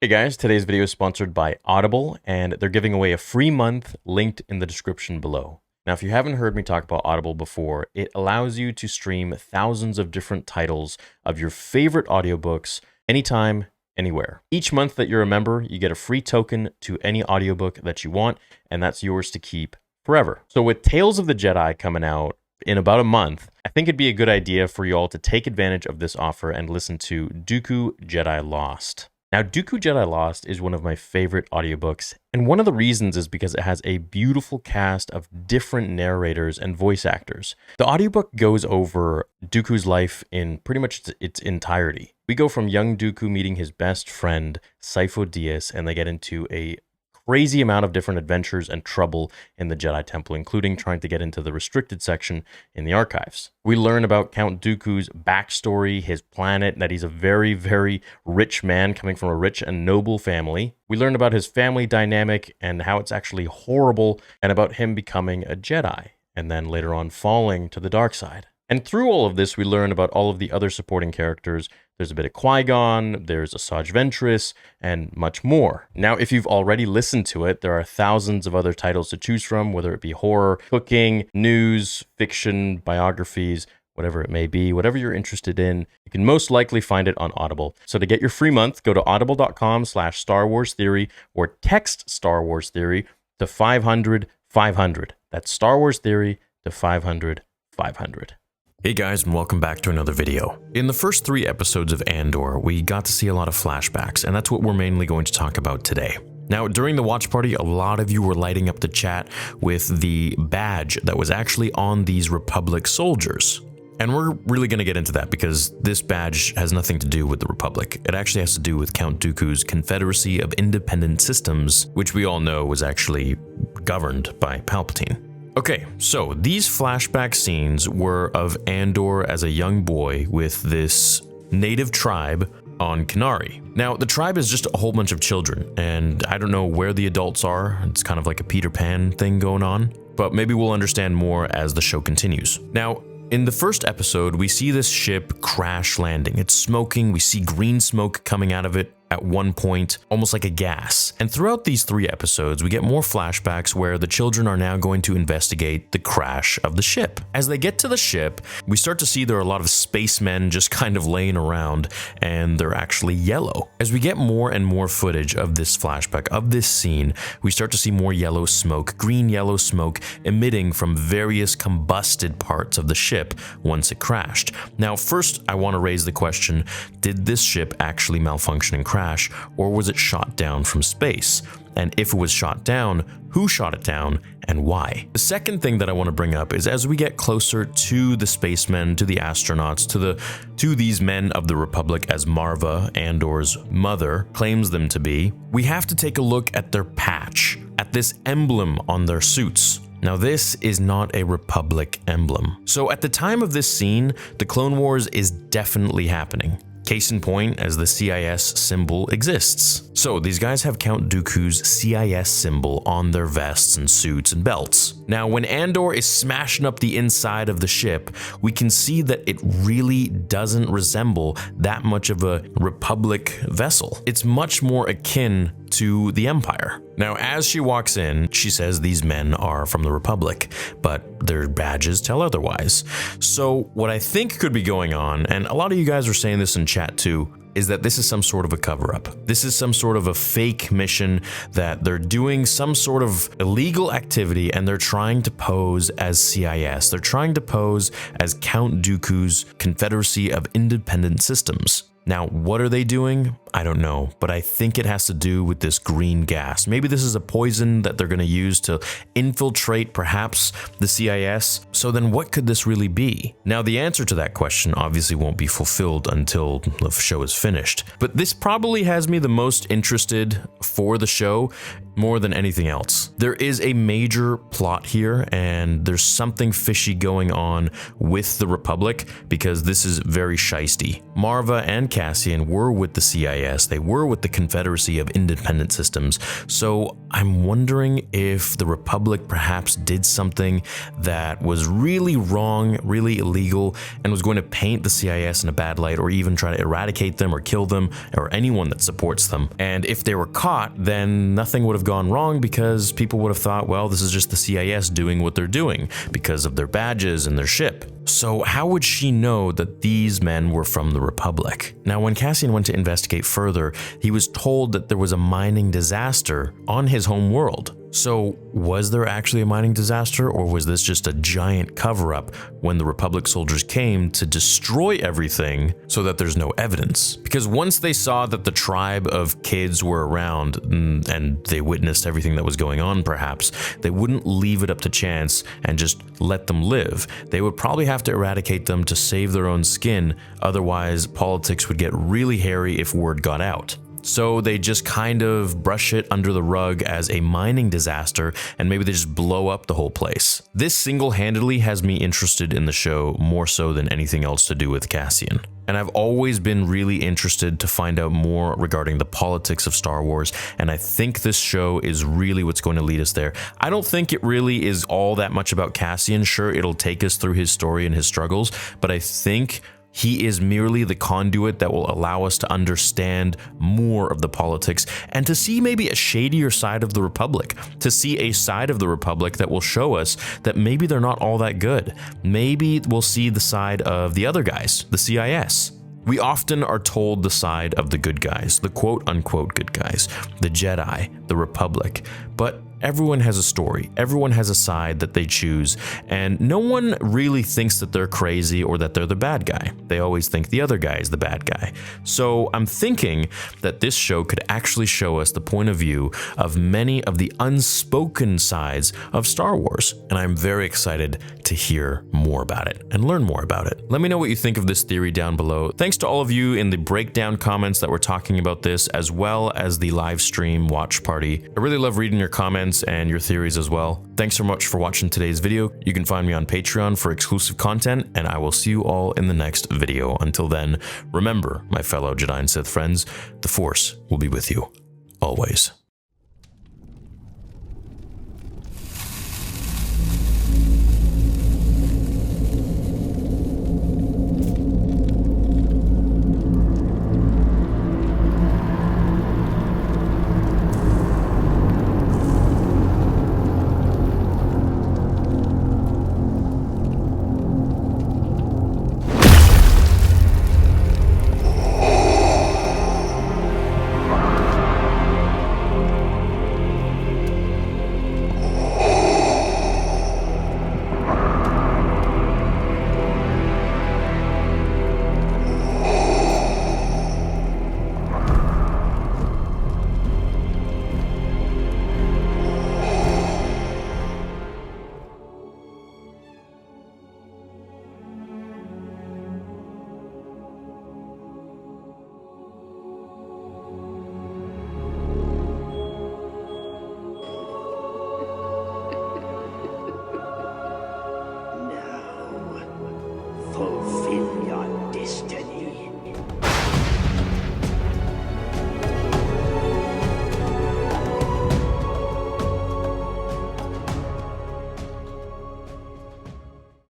Hey guys, today's video is sponsored by Audible, and they're giving away a free month linked in the description below. Now, if you haven't heard me talk about Audible before, it allows you to stream thousands of different titles of your favorite audiobooks anytime, anywhere. Each month that you're a member, you get a free token to any audiobook that you want, and that's yours to keep forever. So with Tales of the Jedi coming out in about a month, I think it'd be a good idea for you all to take advantage of this offer and listen to Dooku Jedi Lost. Now, Dooku Jedi Lost is one of my favorite audiobooks, and one of the reasons is because it has a beautiful cast of different narrators and voice actors. The audiobook goes over Dooku's life in pretty much its entirety. We go from young Dooku meeting his best friend, Sifo Dyas, and they get into a crazy amount of different adventures and trouble in the Jedi Temple, including trying to get into the restricted section in the archives. We learn about Count Dooku's backstory, his planet, that he's a very, very rich man coming from a rich and noble family. We learn about his family dynamic and how it's actually horrible, and about him becoming a Jedi, and then later on falling to the dark side. And through all of this, we learn about all of the other supporting characters. There's a bit of Qui-Gon, there's Asajj Ventress, and much more. Now, if you've already listened to it, there are thousands of other titles to choose from, whether it be horror, cooking, news, fiction, biographies, whatever it may be, whatever you're interested in, you can most likely find it on Audible. So to get your free month, go to audible.com/Star Wars Theory or text Star Wars Theory to 500-500. That's Star Wars Theory to 500-500. Hey guys, and welcome back to another video. In the first 3 episodes of Andor, we got to see a lot of flashbacks, and that's what we're mainly going to talk about today. Now, during the watch party, a lot of you were lighting up the chat with the badge that was actually on these Republic soldiers. And we're really going to get into that because this badge has nothing to do with the Republic. It actually has to do with Count Dooku's Confederacy of Independent Systems, which we all know was actually governed by Palpatine. Okay, so these flashback scenes were of Andor as a young boy with this native tribe on Kenari. Now, the tribe is just a whole bunch of children, and I don't know where the adults are. It's kind of like a Peter Pan thing going on, but maybe we'll understand more as the show continues. Now, in the first episode, we see this ship crash landing. It's smoking, we see green smoke coming out of it at one point, almost like a gas. And throughout these 3 episodes, we get more flashbacks where the children are now going to investigate the crash of the ship. As they get to the ship, we start to see there are a lot of spacemen just kind of laying around, and they're actually yellow. As we get more and more footage of this flashback, of this scene, we start to see more yellow smoke, green-yellow smoke emitting from various combusted parts of the ship once it crashed. Now, first, I want to raise the question, did this ship actually malfunction and crash, or was it shot down from space? And if it was shot down, who shot it down and why? The second thing that I want to bring up is as we get closer to the spacemen, to the astronauts, to these men of the Republic as Maarva, Andor's mother, claims them to be, we have to take a look at their patch, at this emblem on their suits. Now, this is not a Republic emblem. So at the time of this scene, the Clone Wars is definitely happening. Case in point, as the CIS symbol exists. So these guys have Count Dooku's CIS symbol on their vests and suits and belts. Now, when Andor is smashing up the inside of the ship, we can see that it really doesn't resemble that much of a Republic vessel. It's much more akin to the Empire. Now, as she walks in, she says these men are from the Republic, but their badges tell otherwise. So what I think could be going on, and a lot of you guys are saying this in chat too, is that this is some sort of a cover-up. This is some sort of a fake mission that they're doing some sort of illegal activity and they're trying to pose as CIS. They're trying to pose as Count Dooku's Confederacy of Independent Systems. Now, what are they doing? I don't know, but I think it has to do with this green gas. Maybe this is a poison that they're going to use to infiltrate perhaps the CIS. So then what could this really be? Now, the answer to that question obviously won't be fulfilled until the show is finished, but this probably has me the most interested for the show more than anything else. There is a major plot here, and there's something fishy going on with the Republic because this is very shisty. Maarva and Cassian were with the CIS CIS, they were with the Confederacy of Independent Systems. So I'm wondering if the Republic perhaps did something that was really wrong, really illegal, and was going to paint the CIS in a bad light, or even try to eradicate them or kill them or anyone that supports them. And if they were caught, then nothing would have gone wrong, because people would have thought, well, this is just the CIS doing what they're doing because of their badges and their ship. So how would she know that these men were from the Republic? Now, when Cassian went to investigate further, he was told that there was a mining disaster on his home world. So was there actually a mining disaster, or was this just a giant cover-up when the Republic soldiers came to destroy everything so that there's no evidence? Because once they saw that the tribe of kids were around and they witnessed everything that was going on, perhaps, they wouldn't leave it up to chance and just let them live. They would probably have to eradicate them to save their own skin, otherwise politics would get really hairy if word got out. So they just kind of brush it under the rug as a mining disaster, and maybe they just blow up the whole place. This single-handedly has me interested in the show more so than anything else to do with Cassian. And I've always been really interested to find out more regarding the politics of Star Wars, and I think this show is really what's going to lead us there. I don't think it really is all that much about Cassian. Sure, it'll take us through his story and his struggles, but I think he is merely the conduit that will allow us to understand more of the politics and to see maybe a shadier side of the Republic, to see a side of the Republic that will show us that maybe they're not all that good. Maybe we'll see the side of the other guys, the CIS. We often are told the side of the good guys, the quote-unquote good guys, the Jedi, the Republic, but everyone has a story, everyone has a side that they choose, and no one really thinks that they're crazy or that they're the bad guy. They always think the other guy is the bad guy. So I'm thinking that this show could actually show us the point of view of many of the unspoken sides of Star Wars, and I'm very excited to hear more about it and learn more about it. Let me know what you think of this theory down below. Thanks to all of you in the breakdown comments that were talking about this, as well as the live stream watch party. I really love reading your comments and your theories as well. Thanks so much for watching today's video. You can find me on Patreon for exclusive content, and I will see you all in the next video. Until then, remember, my fellow Jedi and Sith friends, the Force will be with you always.